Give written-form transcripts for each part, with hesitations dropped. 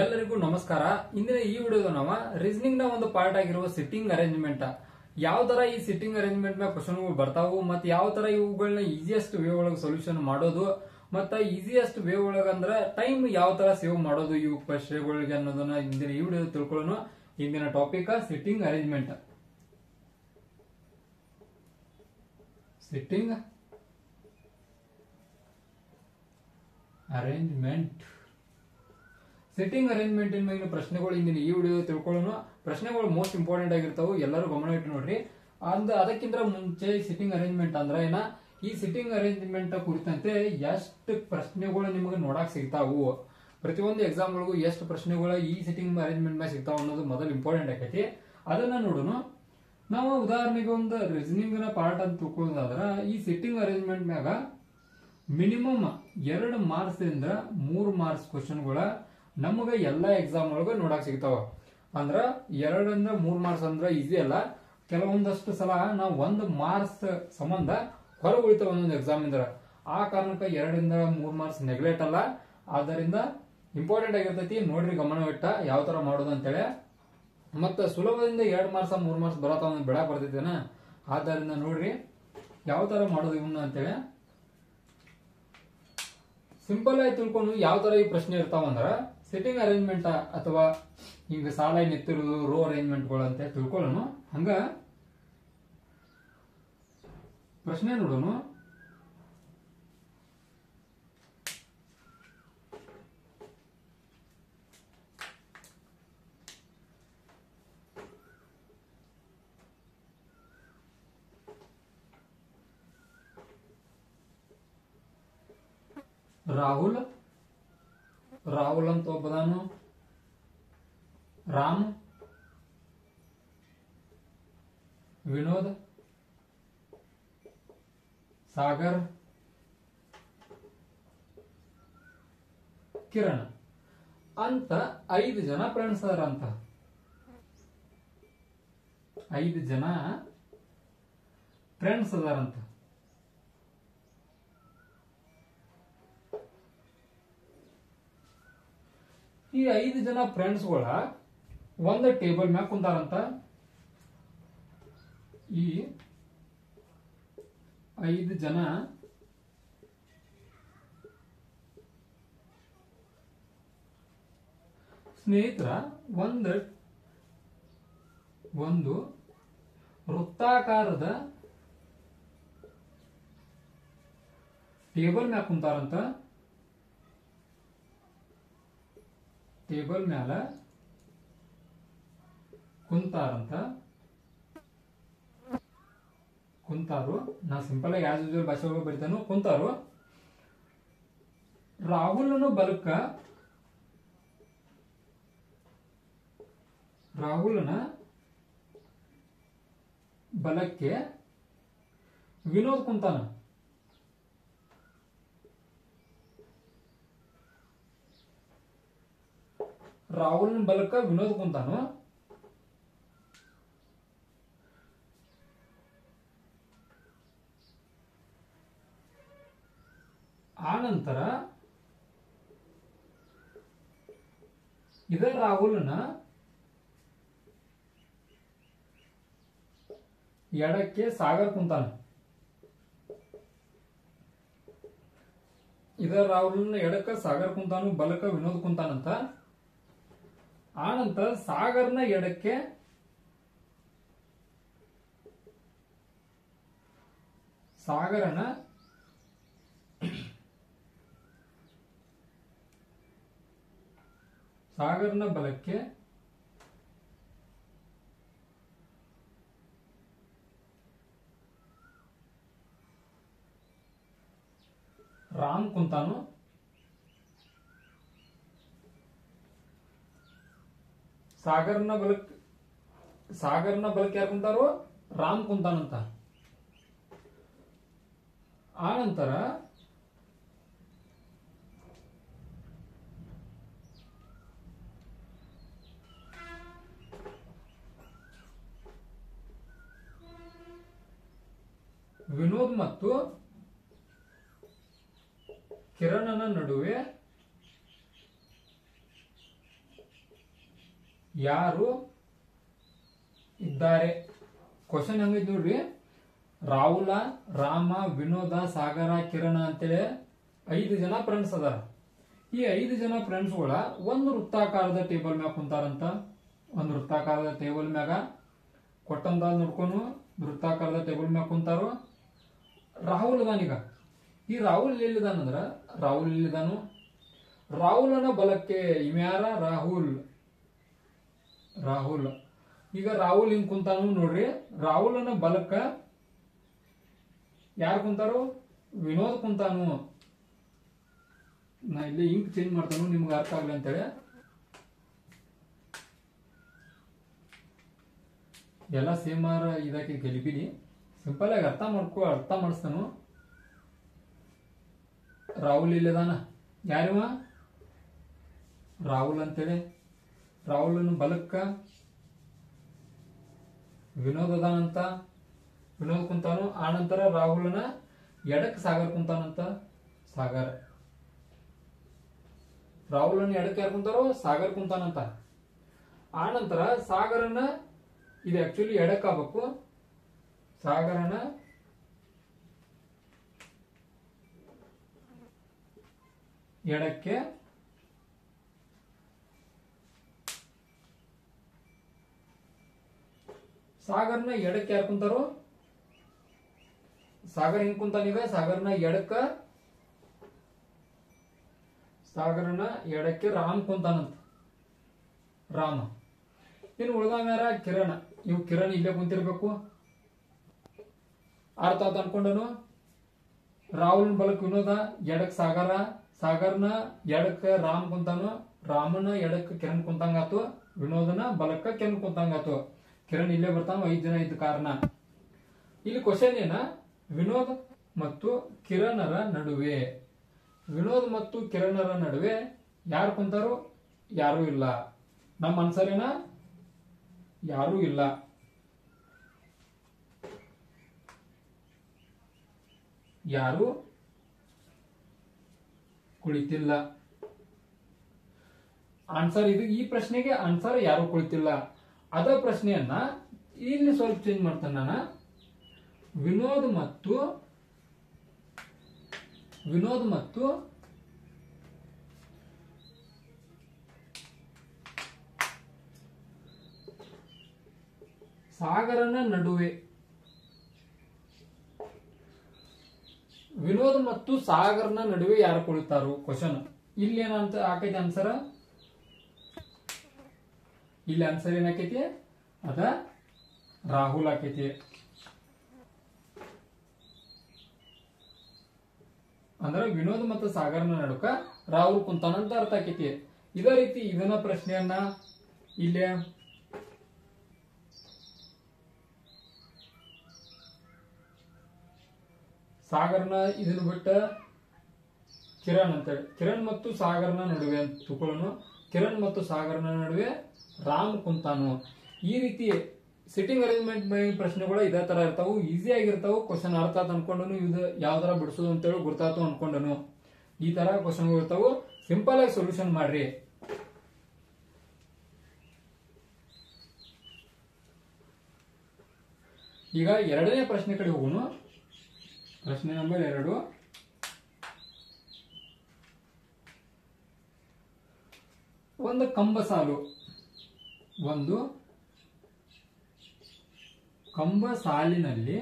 ಎಲ್ಲರಿಗೂ ನಮಸ್ಕಾರ. ಇಂದಿನ ಈ ವಿಡಿಯೋದ ನಾವು ರೀಸನಿಂಗ್ ನ ಒಂದು ಪಾರ್ಟ್ ಆಗಿರುವ ಸಿಟ್ಟಿಂಗ್ ಅರೇಂಜ್ಮೆಂಟ್, ಯಾವ ತರ ಈ ಸಿಟ್ಟಿಂಗ್ ಅರೇಂಜ್ಮೆಂಟ್ ನ ಕ್ವಶನ್ಗಳು ಬರ್ತಾವು, ಮತ್ತೆ ಯಾವ ತರ ಇವುಗಳನ್ನ ಈಸಿಯೆಸ್ಟ್ ವೇ ಒಳಗೆ ಸೊಲ್ಯೂಷನ್ ಮಾಡೋದು, ಮತ್ತೆ ಈಸಿಯೆಸ್ಟ್ ವೇ ಒಳಗ ಅಂದ್ರೆ ಟೈಮ್ ಯಾವ ತರ ಸೇವ್ ಮಾಡೋದು ಇವು ಪ್ರಶ್ನೆಗಳಿಗೆ ಅನ್ನೋದನ್ನ ಇಂದಿನ ಈ ವಿಡಿಯೋ ತಿಳ್ಕೊಳ್ಳೋಣ. ಇಂದಿನ topic sitting arrangement. Sitting arrangement sitting arrangement ಮೇಲಿನ ಪ್ರಶ್ನೆಗಳು ಇಂದಿನ ಈ ವಿಡಿಯೋ ತಿಳ್ಕೊಳ್ಳೋಣ. ಪ್ರಶ್ನೆಗಳು ಮೋಸ್ಟ್ ಇಂಪಾರ್ಟೆಂಟ್ ಆಗಿರ್ತಾವೆ, ಎಲ್ಲರೂ ಗಮನ ಇಟ್ಟು ನೋಡ್ರಿ. ಅದಕ್ಕಿಂತ ಮುಂಚೆ ಸಿಟ್ಟಿಂಗ್ ಅರೇಂಜ್ಮೆಂಟ್ ಅಂದ್ರೆ ಏನ, ಈ ಸಿಟ್ಟಿಂಗ್ ಅರೇಂಜ್ಮೆಂಟ್ ಕುರಿತಂತೆ ಎಷ್ಟು ಪ್ರಶ್ನೆಗಳು ನಿಮಗೆ ನೋಡಕ್ ಸಿಗ್ತಾವು, ಪ್ರತಿಯೊಂದು ಎಕ್ಸಾಮ್ ಗಳಿಗೂ ಎಷ್ಟು ಪ್ರಶ್ನೆಗಳು ಈ ಸಿಟ್ಟಿಂಗ್ ಅರೇಂಜ್ಮೆಂಟ್ ಮ್ಯಾಗ ಸಿಗ್ತಾವ ಅನ್ನೋದು ಮೊದಲು ಇಂಪಾರ್ಟೆಂಟ್ ಆಗೈತಿ. ಅದನ್ನ ನೋಡೋಣ. ನಾವು ಉದಾಹರಣೆಗೆ ಒಂದು ರೀಸನಿಂಗ್ ನ ಪಾರ್ಟ್ ಅಂತ ತಿಳ್ಕೊಳ್ಳೋದಾದ್ರ, ಈ ಸಿಟ್ಟಿಂಗ್ ಅರೇಂಜ್ಮೆಂಟ್ ಮ್ಯಾಗ ಮಿನಿಮಮ್ 2 ಮಾರ್ಕ್ಸ್ ಇಂದ 3 ಮಾರ್ಕ್ಸ್ ಕ್ವಶನ್ಗಳ ನಮಗ ಎಲ್ಲಾ ಎಕ್ಸಾಮ್ ಒಳಗ ನೋಡಕ್ ಸಿಗ್ತಾವ. ಅಂದ್ರ 2 ಇಂದ 3 ಮಾರ್ಕ್ಸ್ ಅಂದ್ರ ಈಸಿ ಅಲ್ಲ. ಕೆಲವೊಂದಷ್ಟು ಸಲ ನಾವು 1 ಮಾರ್ಕ್ಸ್ ಸಂಬಂಧ ಹೊರ ಉಳಿತಾವ ಒಂದೊಂದು ಎಕ್ಸಾಮ್ ಇಂದ್ರ. ಆ ಕಾರಣಕ್ಕ 2 ಇಂದ 3 ಮಾರ್ಕ್ಸ್ ನೆಗ್ಲೆಕ್ಟ್ ಅಲ್ಲ, ಆದ್ದರಿಂದ ಇಂಪಾರ್ಟೆಂಟ್ ಆಗಿರ್ತೈತಿ. ನೋಡ್ರಿ ಗಮನ ಇಟ್ಟ ಯಾವ ತರ ಮಾಡೋದು ಅಂತೇಳಿ. ಮತ್ತ ಸುಲಭದಿಂದ 2 ಮಾರ್ಕ್ಸ್ 3 ಮಾರ್ಕ್ಸ್ ಬರತಾವ ಬೆಳಕ್ ಬರ್ತೈತೇನ, ಆದ್ದರಿಂದ ನೋಡ್ರಿ ಯಾವ ತರ ಮಾಡೋದು ಇವನ್ನ ಅಂತೇಳಿ. ಸಿಂಪಲ್ ಆಗಿ ತಿಳ್ಕೊಂಡು ಯಾವ ತರ ಈ ಪ್ರಶ್ನೆ ಇರ್ತಾವಂದ್ರ, ಸಿಟ್ಟಿಂಗ್ ಅರೇಂಜ್ಮೆಂಟ್ ಅಥವಾ ಹಿಂಗ ಸಾಲ ನಿಂತಿರುವುದು ರೋ ಅರೇಂಜ್ಮೆಂಟ್ ಗಳು ಅಂತ ತಿಳ್ಕೊಳ್ಳೋಣ. ಹಂಗ ಪ್ರಶ್ನೆ ನೋಡೋಣ. ರಾಹುಲ್ ಅಂತ ಒಬ್ಬದಾನು, ರಾಮ್, ವಿನೋದ್, ಸಾಗರ್, ಕಿರಣ್ ಅಂತ 5 ಜನ ಫ್ರೆಂಡ್ಸ್ ಅದಾರಂತ. 5 ಜನ ಫ್ರೆಂಡ್ಸ್ ಅದಾರಂತ. ಈ 5 ಜನ ಫ್ರೆಂಡ್ಸ್ ಗಳ ಒಂದು ಟೇಬಲ್ ಮ್ಯಾಗ ಕುಂತಾರಂತ. ಈ 5 ಜನ ಸ್ನೇಹಿತರ ಒಂದು ವೃತ್ತಾಕಾರದ ಟೇಬಲ್ ಮ್ಯಾಗ ಕುಂತಾರಂತ. ಟೇಬಲ್ ಮ್ಯಾಲ ಕುಂತಾರು. ನಾ ಸಿಂಪಲ್ ಆಗಿ ಆಸ್ ಯೂಶುವಲ್ ಭಾಷೆ ಒಳಗೆ ಬರಿತಾನು. ಕುಂತಾರು. ರಾಹುಲ್ನ ಬಲಕ್ಕೆ ವಿನೋದ್ ಕುಂತಾನ. ರಾಹುಲ್ ಬಲಕ್ಕ ವಿನೋದ್ ಕುಂತಾನು. ಆನಂತರ ಇದ ರಾಹುಲ್ನ ಎಡಕ್ಕೆ ಸಾಗರ್ ಕುಂತಾನ. ಬಲಕ್ಕ ವಿನೋದ್ ಕುಂತಾನಂತ. ಆನಂತರ ಸಾಗರ್ನ ಎಡಕ್ಕೆ ಸಾಗರ್ನ ಬಲಕ್ಕೆ ರಾಮ್ ಕುಂತಾನು. ಸಾಗರ್ನ ಬಲಕ್ಕೆ ಯಾರು ಕುಂತಾರೋ, ರಾಮ್ ಕುಂತಾನಂತ. ಆನಂತರ ವಿನೋದ್ ಮತ್ತು ಕಿರಣನ ನಡುವೆ ಯಾರು ಇದ್ದಾರೆ. ಕ್ವಶನ್ ಹೆಂಗೈತಿ ನೋಡ್ರಿ, ರಾಹುಲ, ರಾಮ, ವಿನೋದ, ಸಾಗರ, ಕಿರಣ ಅಂತೇಳಿ 5 ಜನ ಫ್ರೆಂಡ್ಸ್ ಅದಾರ. ಈ 5 ಜನ ಫ್ರೆಂಡ್ಸ್ಗಳ ಒಂದು ವೃತ್ತಾಕಾರದ ಟೇಬಲ್ ಮ್ಯಾಗ ಕುಂತಾರಂತ. ಒಂದು ವೃತ್ತಾಕಾರದ ಟೇಬಲ್ ಮ್ಯಾಗ ಕೊಟ್ಟಂತ ನೋಡ್ಕೊಂಡು ವೃತ್ತಾಕಾರದ ಟೇಬಲ್ ಮ್ಯಾಗ ಕುಂತಾರು. ರಾಹುಲ್ ಅದಾನೀಗ. ಈ ರಾಹುಲ್ ಎಲ್ಲಿದಾನಂದ್ರ, ರಾಹುಲ್ ಎಲ್ಲಿದಾನು, ರಾಹುಲನ ಬಲಕ್ಕೆ ಇವ್ಯಾರ, ರಾಹುಲ್. ಈಗ ರಾಹುಲ್ ಹಿಂಗ್ ಕುಂತಾನು ನೋಡ್ರಿ. ರಾಹುಲನ ಬಲಕ್ಕ ಯಾರು ಕುಂತಾರು, ವಿನೋದ್ ಕುಂತಾನು. ನಾ ಇಲ್ಲಿ ಇಂಕ್ ಚೇಂಜ್ ಮಾಡ್ತಾನು ನಿಮ್ಗೆ ಅರ್ಥ ಆಗ್ಲಿ ಅಂತೇಳಿ. ಎಲ್ಲ ಸೇಮ್ ಇದಕ್ಕೆ ಗೆಲಿಬಿನಿ ಸಿಂಪಲ್ ಆಗಿ ಅರ್ಥ ಮಾಡಿಸ್ತಾನು. ರಾಹುಲ್ ಇಲ್ಲದಾನ, ಯಾರಿವ, ರಾಹುಲ್ ಅಂತೇಳಿ. ರಾಹುಲನ ಬಲಕ್ಕ ವಿನೋದ್ ಅದಾನಂತ, ವಿನೋದ್ ಕುಂತಾನು. ಆನಂತರ ರಾಹುಲನ ಎಡಕ್ ಸಾಗರ್ ಕುಂತಾನಂತ, ಸಾಗರ್. ರಾಹುಲನ ಎಡಕ್ಕೆ ಯಾರು ಕುಂತಾರೋ, ಸಾಗರ್ ಕುಂತಾನಂತ. ಆನಂತರ ಸಾಗರನ, ಇದು ಆಕ್ಚುಲಿ ಎಡಕ್ ಆಗ್ಬೇಕು, ಸಾಗರನ ಎಡಕ್ಕೆ ಸಾಗರ್ನ ಎಡಕ್ಕೆ ಯಾರು ಕುಂತಾರೋ, ಸಾಗರ್ ಹಿಂಗ್ ಕುಂತಾನೀಗ. ಸಾಗರನ ಎಡಕ್ಕೆ ರಾಮ್ ಕುಂತಾನಂತ, ರಾಮ. ಇನ್ನು ಉಳ್ದಾವ್ಯಾರ ಕಿರಣ್. ಇವು ಕಿರಣ್ ಇಲ್ಲೇ ಕುಂತಿರ್ಬೇಕು, ಅರ್ಥ ಆತ ಅನ್ಕೊಂಡನು. ರಾಹುಲ್ ಬಲಕ್ ವಿನೋದ, ಎಡಕ್ ಸಾಗರ, ಸಾಗರ್ನ ಎಡಕ್ಕ ರಾಮ್ ಕುಂತಾನು, ರಾಮನ ಎಡಕ್ಕ ಕಿರಣ್ ಕುಂತಂಗಾತು, ವಿನೋದನ ಬಲಕ್ಕ ಕಿರಣ್ ಕುಂತಂಗಾತು. ಕಿರಣ್ ಇಲ್ಲೇ ಬರ್ತಾನ 5 ಜನ ಇದ್ದ ಕಾರಣ. ಇಲ್ಲಿ ಕ್ವಶನ್ ಏನ, ವಿನೋದ್ ಮತ್ತು ಕಿರಣರ ನಡುವೆ, ವಿನೋದ್ ಮತ್ತು ಕಿರಣರ ನಡುವೆ ಯಾರು ಕುಂತಾರು, ಯಾರು ಇಲ್ಲ. ನಮ್ಮ ಆನ್ಸರ್ ಏನ, ಯಾರು ಇಲ್ಲ. ಯಾರು ಕುಳಿತಿಲ್ಲ. ಆನ್ಸರ್ ಇದು. ಈ ಪ್ರಶ್ನೆಗೆ ಆನ್ಸರ್ ಯಾರು ಕುಳಿತಿಲ್ಲ. ಅದ ಪ್ರಶ್ನೆಯನ್ನ ಇಲ್ಲಿ ಸ್ವಲ್ಪ ಚೇಂಜ್ ಮಾಡ್ತಾನೆ ನಾನು. ವಿನೋದ್ ಮತ್ತು ಸಾಗರನ ನಡುವೆ, ವಿನೋದ್ ಮತ್ತು ಸಾಗರ್ನ ನಡುವೆ ಯಾರು ಕುಳಿತಾರು ಕ್ವಶನ್. ಇಲ್ಲಿ ಏನಂತ ಆಕೈತಿ ಆನ್ಸರ್, ಇಲ್ಲಿ ಆನ್ಸರ್ ಏನಾಕೈತಿ, ಅದ ರಾಹುಲ್ ಆಕೈತಿ. ಅಂದ್ರೆ ವಿನೋದ್ ಮತ್ತು ಸಾಗರ್ನ ನಡುಕ ರಾಹುಲ್ ಕುಂತಾನಂತ ಅರ್ಥ ಆಕೈತಿ. ಇದೇ ರೀತಿ ಇದನ್ನ ಪ್ರಶ್ನೆಯನ್ನ ಇಲ್ಲೇ ಸಾಗರ್ನ ಇದನ್ನು ಬಿಟ್ಟ ಕಿರಣ್ ಅಂತೇಳಿ, ಕಿರಣ್ ಮತ್ತು ಸಾಗರ್ನ ನಡುವೆ ಅಂತ ತಿಳ್ಕೊಳ್ಳೋನು. ಕಿರಣ್ ಮತ್ತು ಸಾಗರ್ನ ನಡುವೆ ರಾಮ್ ಕುಂತಾನು. ಈ ರೀತಿ ಸಿಟ್ಟಿಂಗ್ ಅರೇಂಜ್ಮೆಂಟ್ ಪ್ರಶ್ನೆಗಳು ಇದೇ ತರ ಇರ್ತಾವು, ಈಸಿ ಆಗಿರ್ತಾವು. ಕ್ವಶನ್ ಅರ್ಥ ಆತ ಅನ್ಕೊಂಡನು, ಇದು ಯಾವ ತರ ಬಿಡಿಸೋದು ಅಂತೇಳಿ ಗುರ್ತಾತು ಅನ್ಕೊಂಡನು. ಈ ತರ ಕ್ವಶನ್ ಇರ್ತಾವು. ಸಿಂಪಲ್ ಆಗಿ ಸೊಲ್ಯೂಷನ್ ಮಾಡ್ರಿ. ಈಗ ಎರಡನೇ ಪ್ರಶ್ನೆ ಕಡೆ ಹೋಗೋಣ. ಪ್ರಶ್ನೆ ನಂಬರ್ 2. ಒಂದು ಕಂಬ ಸಾಲು, ಒಂದು ಕಂಬ ಸಾಲಿನಲ್ಲಿ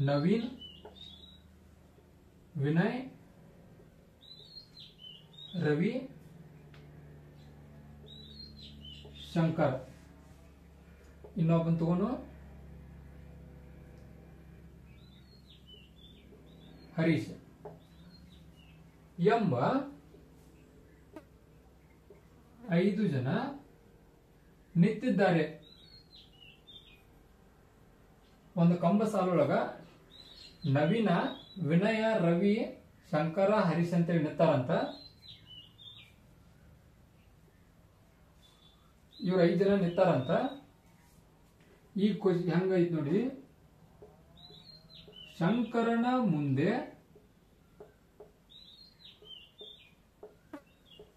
ನವೀನ್, ವಿನಯ್, ರವಿ, ಶಂಕರ್, ಇನ್ನೊಬ್ಬನ್ ತಗೋನು ಹರೀಶ್ ಎಂಬ 5 ಜನ ನಿಂತಿದ್ದಾರೆ. ಒಂದು ಕಂಬ ಸಾಲೊಳಗ ನವೀನ, ವಿನಯ, ರವಿ, ಶಂಕರ, ಹರೀಶ್ ಅಂತೇಳಿ ನಿಂತಾರಂತ. ಇವ್ರು 5 ಜನ ನಿಂತಾರಂತ. ಈ ಹೆಂಗೈತ್ ನೋಡಿ, ಶಂಕರನ ಮುಂದೆ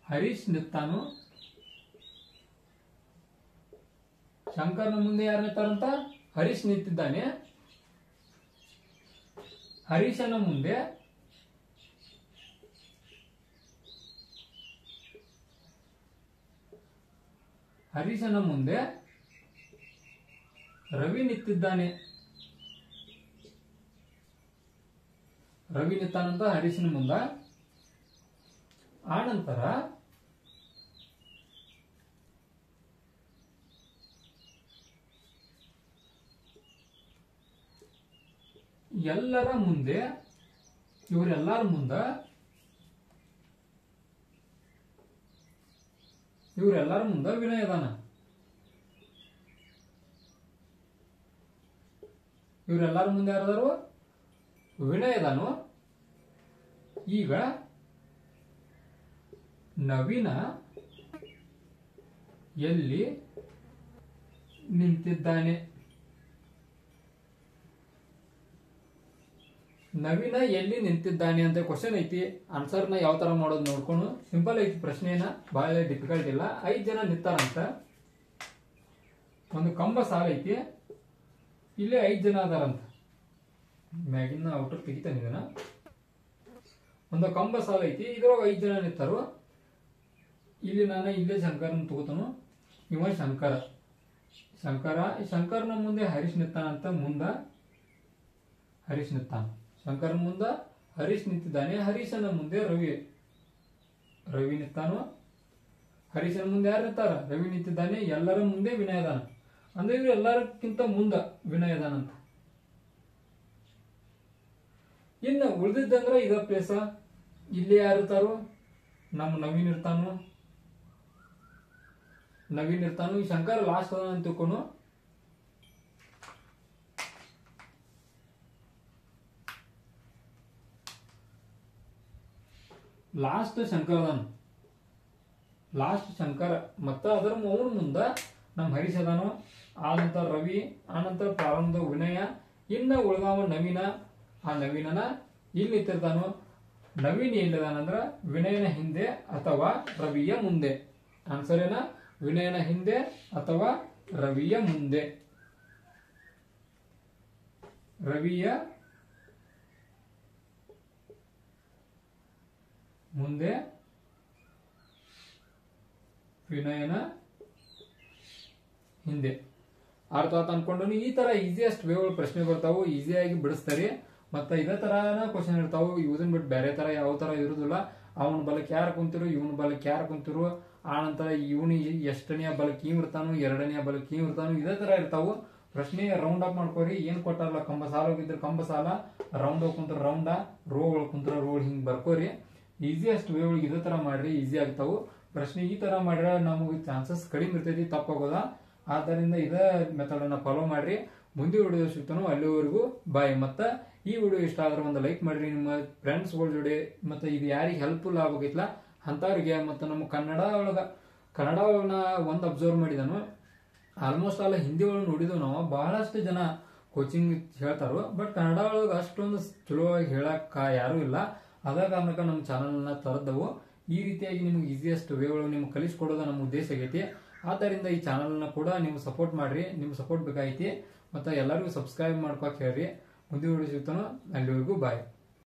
ಹರೀಶ್ ನಿತ್ತಾನು. ಶಂಕರ್ನ ಮುಂದೆ ಯಾರು ನಿಂತಾರಂತ? ಹರೀಶ್ ನಿಂತಿದ್ದಾನೆ. ಹರೀಶನ ಮುಂದೆ ರವಿ ನಿಂತಿದ್ದಾನೆ. ರವಿ ನಿಂತಾನಂತ ಹರೀಶನ ಮುಂದ. ಆನಂತರ ಎಲ್ಲರ ಮುಂದೆ, ಇವರೆಲ್ಲರ ಮುಂದ ವಿನಯ ಅದಾನ. ಇವರೆಲ್ಲರ ಮುಂದೆ ಯಾರದಾರು? ವಿನಯ ಅದಾನು. ಈಗ ನವೀನ ಎಲ್ಲಿ ನಿಂತಿದ್ದಾನೆ? ನವೀನ ಎಲ್ಲಿ ನಿಂತಿದ್ದಾನೆ ಅಂತ ಕ್ವಶನ್ ಐತಿ. ಆನ್ಸರ್ನ ಯಾವ ತರ ಮಾಡೋದು ನೋಡ್ಕೊಂಡು, ಸಿಂಪಲ್ ಐತಿ ಪ್ರಶ್ನೆನ, ಬಹಳ ಡಿಫಿಕಲ್ಟ್ ಇಲ್ಲ. 5 ಜನ ನಿಂತಾರಂತ. ಒಂದು ಕಂಬ ಸಾಲ ಐತಿ, ಇಲ್ಲೇ 5 ಜನ ಅದಾರಂತ. ಮ್ಯಾಗಿನ ಔಟರ್ ತೆಗಿತಾನೆ ಇದನ್ನ. ಒಂದು ಕಂಬ ಸಾಲ ಐತಿ, ಇದ್ರೊಳಗೆ 5 ಜನ ನಿಂತಾರು. ಇಲ್ಲಿ ನಾನು ಇಲ್ಲೇ ಶಂಕರನ್ ತಗೋತಾನು. ಇವ ಶಂಕರನ ಮುಂದೆ ಹರೀಶ್ ನಿಂತಾನಂತ. ಮುಂದ ಹರೀಶ್ ನಿಂತಾನ. ಶಂಕರನ ಮುಂದ ಹರೀಶ್ ನಿಂತಿದ್ದಾನೆ. ಹರೀಶನ ಮುಂದೆ ರವಿ ನಿಂತಾನು. ಹರೀಶನ ಮುಂದೆ ಯಾರು ನಿಂತಾರ? ರವಿ ನಿಂತಿದ್ದಾನೆ. ಎಲ್ಲರ ಮುಂದೆ ವಿನಯ ಅದಾನ. ಅಂದ್ರೆ ಇವ್ರು ಎಲ್ಲರಕ್ಕಿಂತ ಮುಂದ ವಿನಯ ಅದಾನಂತ. ಇನ್ನು ಉಳಿದಿದ್ದಂದ್ರ ಇದ ಪ್ಲೇಸ. ಇಲ್ಲಿ ಯಾರು ಇರ್ತಾರು? ನಮ್ಮ ನವೀನ್ ಇರ್ತಾನು. ಈ ಶಂಕರ ಲಾಸ್ಟ್ ಅದ ಅಂತ ತಿಳ್ಕೊಂಡು ಲಾಸ್ಟ್ ಶಂಕರ ಮತ್ತ ಅದರ ಅವನ ಮುಂದ ನಮ್ಮ ಹರೀಶ್ ಅದಾನು. ಆನಂತರ ರವಿ, ಆನಂತರ ಪ್ರಾರಂಭದ ವಿನಯ, ಇನ್ನ ಉಳ್ಗಾವ ನವೀನ. ಆ ನವೀನನ ಇಲ್ಲಿ ನಿಂತಿರ್ತಾನು. ನವೀನ್ ಎಲ್ಲಿದಾನಂದ್ರ ವಿನಯನ ಹಿಂದೆ ಅಥವಾ ರವಿಯ ಮುಂದೆ. ಆನ್ಸರ್ ಏನ? ವಿನಯನ ಹಿಂದೆ ಅಥವಾ ರವಿಯ ಮುಂದೆ. ರವಿಯ ಮುಂದೆ, ವಿನಯನ ಹಿಂದೆ. ಅರ್ಥ ಆತ ಅನ್ಕೊಂಡು ಈ ತರ ಈಸಿಯೆಸ್ಟ್ ವೇಗಳು ಪ್ರಶ್ನೆ ಬರ್ತಾವು. ಈಸಿಯಾಗಿ ಬಿಡಿಸ್ತಾರೆ. ಮತ್ತ ಇದೇ ತರನ ಕ್ವಶನ್ ಇರ್ತಾವು. ಇವನ್ ಬಿಟ್ಟು ಬೇರೆ ತರ ಯಾವ ತರ ಇರುದಿಲ್ಲ. ಅವನ ಬಲಕ್ಕೆ ಯಾರು ಕುಂತಿರು, ಇವನ್ ಬಲಕ್ಕೆ ಯಾರು ಕುಂತಿರು, ಆನಂತರ ಇವನು ಎಷ್ಟನೆಯ ಬಲಕ್ಕೆ ಇವ್ ಇರ್ತಾನು, 2ನೇ ಬಲಕ್ಕೆ ಇವ್ ಇರ್ತಾನು. ಇದೇ ತರ ಇರ್ತಾವು. ಪ್ರಶ್ನೆ ರೌಂಡ್ ಅಪ್ ಮಾಡ್ಕೋರಿ. ಏನ್ ಕೊಟ್ಟಾರಲ್ಲ, ಕಂಬ ಸಾಲ ಹೋಗಿದ್ರೆ ಕಂಬ ಸಾಲ, ರೌಂಡ್ ಹೋಗಿ ಕುಂತ್ರ ರೌಂಡ, ರೋ ಒಳಗೆ ಕುಂತ್ರ ರೋಡ್, ಹಿಂಗ್ ಬರ್ಕೋರಿ. ಈಸಿಯೆಸ್ಟ್ ವೇ ಒಳಗೆ ಇದೇ ತರ ಮಾಡ್ರಿ, ಈಸಿ ಆಗ್ತಾವು. ಪ್ರಶ್ನೆ ಈ ತರ ಮಾಡ್ರೆ ನಮಗೆ ಚಾನ್ಸಸ್ ಕಡಿಮೆ ಇರ್ತೈತಿ ತಪ್ಪಾಗೋದ. ಆದ್ದರಿಂದ ಇದೇ ಮೆಥಡ್ ಅನ್ನ ಫಾಲೋ ಮಾಡ್ರಿ. ಮುಂದಿನ ವಿಡಿಯೋ ಸಿಗ್ತಾನೋ ಅಲ್ಲಿವರೆಗೂ ಬಾಯ್. ಮತ್ತ ಈ ವಿಡಿಯೋ ಇಷ್ಟ ಆದ್ರೆ ಒಂದು ಲೈಕ್ ಮಾಡ್ರಿ ನಿಮ್ಮ ಫ್ರೆಂಡ್ಸ್ಗಳ ಜೋಡಿ. ಮತ್ತೆ ಇದು ಯಾರಿಗೆ ಹೆಲ್ಪ್ಫುಲ್ ಆಗಬೇಕಿಲ್ಲ ಅಂತವ್ರಿಗೆ. ಮತ್ತೆ ನಮ್ಮ ಕನ್ನಡ ಒಳಗ ಒಂದು ಅಬ್ಸರ್ವ್ ಮಾಡಿದನು. ಆಲ್ಮೋಸ್ಟ್ ಅಲ್ಲ ಹಿಂದಿ ಒಳಗೆ ನೋಡಿದ್ವು ನಾವು. ಬಹಳಷ್ಟು ಜನ ಕೋಚಿಂಗ್ ಹೇಳ್ತಾರು. ಬಟ್ ಕನ್ನಡ ಒಳಗೆ ಅಷ್ಟೊಂದು ಚಲೋವಾಗಿ ಹೇಳಕ್ ಯಾರು ಇಲ್ಲ. ಅದ ಕಾರಣಕ್ಕ ನಮ್ಮ ಚಾನಲ್ನ ತರದವು. ಈ ರೀತಿಯಾಗಿ ನಿಮ್ಗೆ ಈಸಿಯೆಸ್ಟ್ ವೇ ಒಳಗೆ ನಿಮ್ಗೆ ಕಲಿಸ್ಕೊಡೋದು ನಮ್ಮ ಉದ್ದೇಶ ಆಗೈತಿ. ಆದ್ದರಿಂದ ಈ ಚಾನಲ್ನ ಕೂಡ ನೀವು ಸಪೋರ್ಟ್ ಮಾಡ್ರಿ. ನಿಮ್ಗೆ ಸಪೋರ್ಟ್ ಬೇಕಾಗೈತಿ. ಮತ್ತೆ ಎಲ್ಲರಿಗೂ ಸಬ್ಸ್ಕ್ರೈಬ್ ಮಾಡ್ಕೊಕ್ ಹೇಳ್ರಿ. ಮುಂದಿನ ವಿಡಿಯೋ ಸಿಗ್ತಾನೋ ಅಲ್ಲಿವರೆಗೂ ಬಾಯ್.